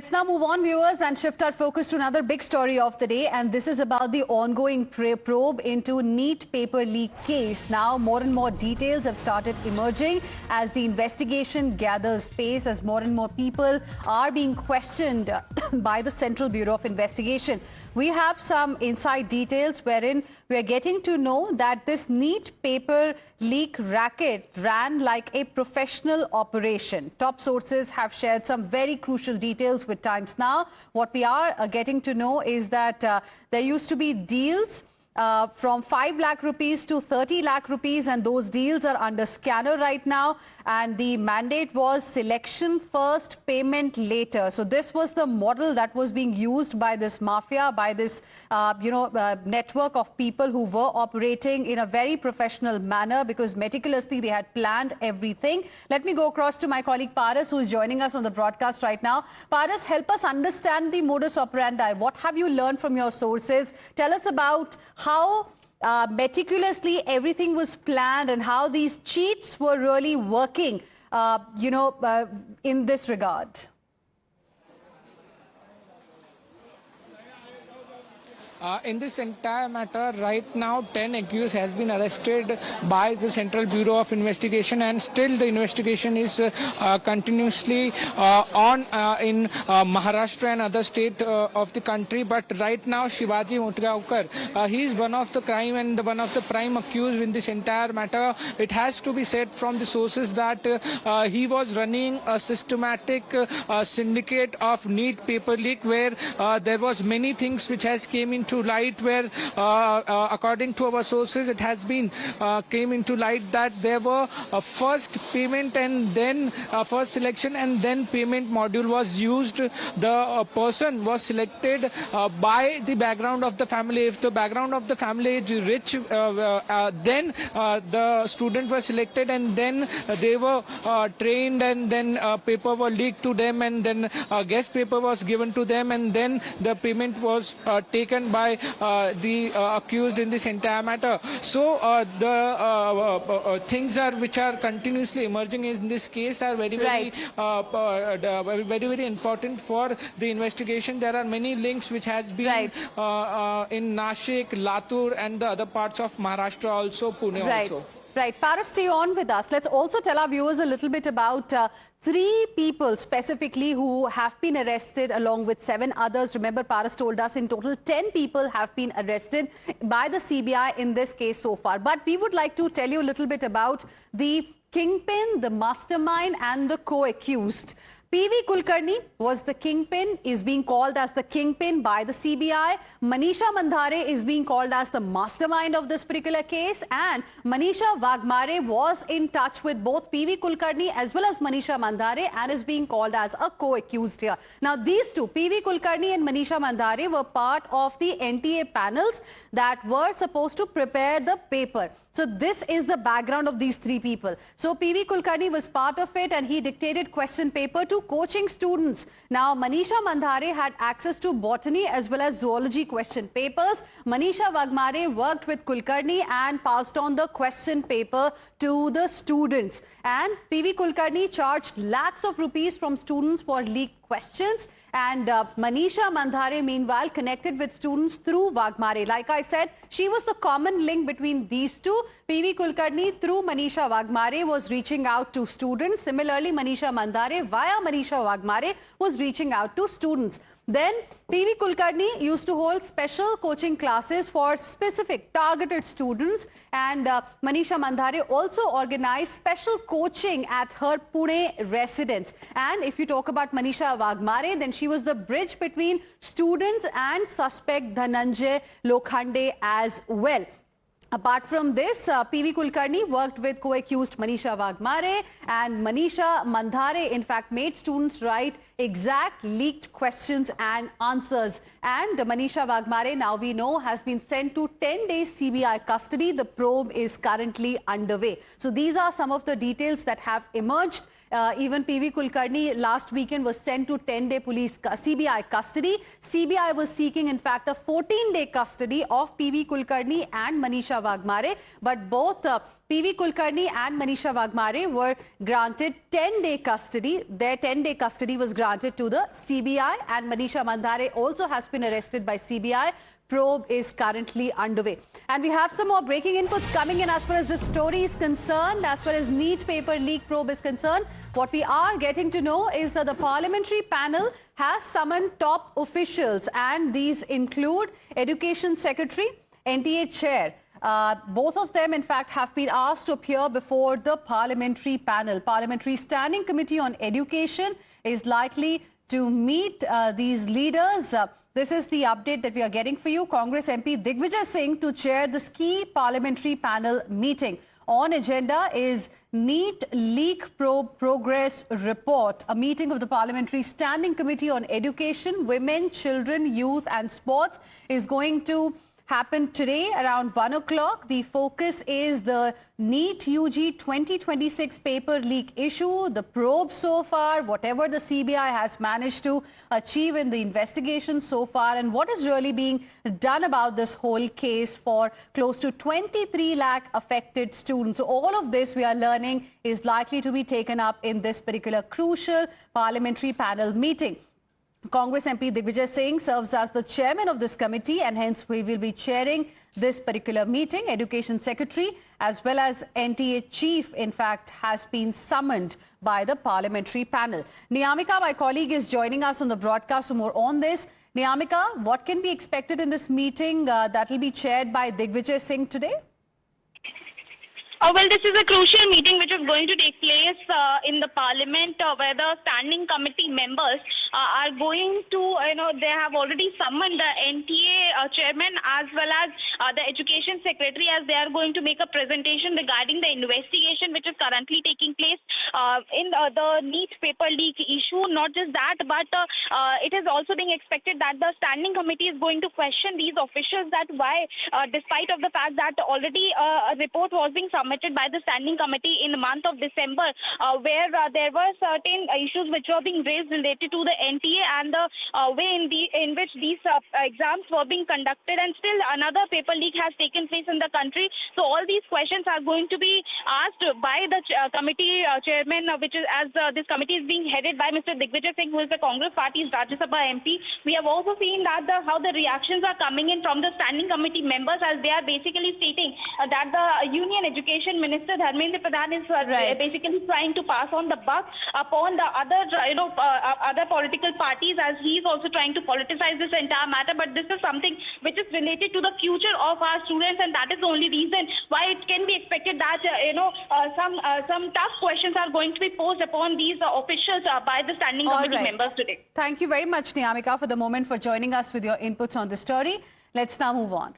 Let's now move on, viewers, and shift our focus to another big story of the day. And this is about the ongoing probe into NEET paper leak case. Now, more and more details have started emerging as the investigation gathers pace, as more and more people are being questioned by the Central Bureau of Investigation. We have some inside details wherein we are getting to know that this NEET paper leak racket ran like a professional operation. Top sources have shared some very crucial details with Times Now. What we are getting to know is that there used to be deals from 5 lakh rupees to 30 lakh rupees, and those deals are under scanner right now. And the mandate was selection first, payment later. So this was the model that was being used by this mafia, by this network of people who were operating in a very professional manner, because meticulously they had planned everything. Let me go across to my colleague Paras, who is joining us on the broadcast right now. Paras, help us understand the modus operandi. What have you learned from your sources? Tell us about how meticulously everything was planned and how these cheats were really working, in this regard. In this entire matter, right now, 10 accused has been arrested by the Central Bureau of Investigation, and still the investigation is continuously on in Maharashtra and other state of the country. But right now, Shivaji Motgaonkar, he is one of the crime and one of the prime accused in this entire matter. It has to be said from the sources that he was running a systematic syndicate of NEET paper leak, where there was many things which has came into light, where according to our sources it has been came into light that there were first payment and then first selection and then payment module was used. The person was selected by the background of the family. If the background of the family is rich, then the student was selected, and then they were trained, and then paper were leaked to them, and then guest paper was given to them, and then the payment was taken by the accused in this entire matter. So the things which are continuously emerging in this case are very very important for the investigation. There are many links which has been in Nashik, Latur, and the other parts of Maharashtra, also Pune also. Right. Paras, stay on with us. Let's also tell our viewers a little bit about 3 people specifically who have been arrested along with 7 others. Remember, Paras told us in total 10 people have been arrested by the CBI in this case so far. But we would like to tell you a little bit about the kingpin, the mastermind, and the co-accused. PV Kulkarni was the kingpin, is being called as the kingpin by the CBI. Manisha Mandhare is being called as the mastermind of this particular case. And Manisha Wagmare was in touch with both PV Kulkarni as well as Manisha Mandhare and is being called as a co-accused here. Now, these two, PV Kulkarni and Manisha Mandhare, were part of the NTA panels that were supposed to prepare the paper. So this is the background of these 3 people. So PV Kulkarni was part of it, and he dictated question paper to coaching students. Now, Manisha Mandhare had access to botany as well as zoology question papers. Manisha Wagmare worked with Kulkarni and passed on the question paper to the students. And PV Kulkarni charged lakhs of rupees from students for leaked questions. And Manisha Mandhare, meanwhile, connected with students through Wagmare. Like I said, she was the common link between these two. PV Kulkarni, through Manisha Wagmare, was reaching out to students. Similarly, Manisha Mandhare, via Manisha Wagmare, was reaching out to students. Then, PV Kulkarni used to hold special coaching classes for specific targeted students, and Manisha Mandhare also organized special coaching at her Pune residence. And if you talk about Manisha Wagmare, then she was the bridge between students and suspect Dhananjay Lokhande as well. Apart from this, PV Kulkarni worked with co-accused Manisha Wagmare, and Manisha Mandhare, in fact, made students write exact leaked questions and answers. And Manisha Wagmare, now we know, has been sent to 10 days CBI custody. The probe is currently underway. So these are some of the details that have emerged. Even PV Kulkarni last weekend was sent to 10-day police CBI custody. CBI was seeking, in fact, a 14-day custody of PV Kulkarni and Manisha Wagmare. But both PV Kulkarni and Manisha Wagmare were granted 10-day custody. Their 10-day custody was granted to the CBI, and Manisha Mandhare also has been arrested by CBI. Probe is currently underway. And we have some more breaking inputs coming in as far as this story is concerned. As far as NEET paper leak probe is concerned, what we are getting to know is that the parliamentary panel has summoned top officials, and these include Education Secretary, NTA Chair. Both of them, in fact, have been asked to appear before the parliamentary panel. Parliamentary Standing Committee on Education is likely to meet these leaders. This is the update that we are getting for you. Congress MP Digvijay Singh to chair this key parliamentary panel meeting. On agenda is NEET Leak Probe Progress Report. A meeting of the Parliamentary Standing Committee on Education, Women, Children, Youth and Sports is going to happen today around 1 o'clock. The focus is the NEET UG 2026 paper leak issue, the probe so far, whatever the CBI has managed to achieve in the investigation so far, and what is really being done about this whole case for close to 23 lakh affected students. So all of this, we are learning, is likely to be taken up in this particular crucial parliamentary panel meeting. Congress MP Digvijay Singh serves as the chairman of this committee, and hence we will be chairing this particular meeting. Education Secretary as well as NTA Chief, in fact, has been summoned by the parliamentary panel. Niyamika, my colleague, is joining us on the broadcast for more on this. Niyamika, what can be expected in this meeting that will be chaired by Digvijay Singh today? Well, this is a crucial meeting which is going to take place in the parliament where the standing committee members are going to, they have already summoned the NTA chairman as well as the education secretary, as they are going to make a presentation regarding the investigation which is currently taking place in the NEET paper leak issue. Not just that, but it is also being expected that the standing committee is going to question these officials that why, despite of the fact that already a report was being submitted by the standing committee in the month of December, where there were certain issues which were being raised related to the NTA and the way in which these exams were being conducted, and still another paper leak has taken place in the country. So all these questions are going to be asked by the committee chairman, which is, as this committee is being headed by Mr. Digvijay Singh, who is the Congress Party's Rajya Sabha MP. We have also seen that how the reactions are coming in from the standing committee members, as they are basically stating that the Union Education Minister Dharmendra Pradhan is basically trying to pass on the buck upon the other, other political parties, as he is also trying to politicize this entire matter. But this is something which is related to the future of our students, and that is the only reason why it can be expected that some tough questions are going to be posed upon these officials by the standing committee members today. Thank you very much, Niyamika, for the moment, for joining us with your inputs on the story. Let's now move on.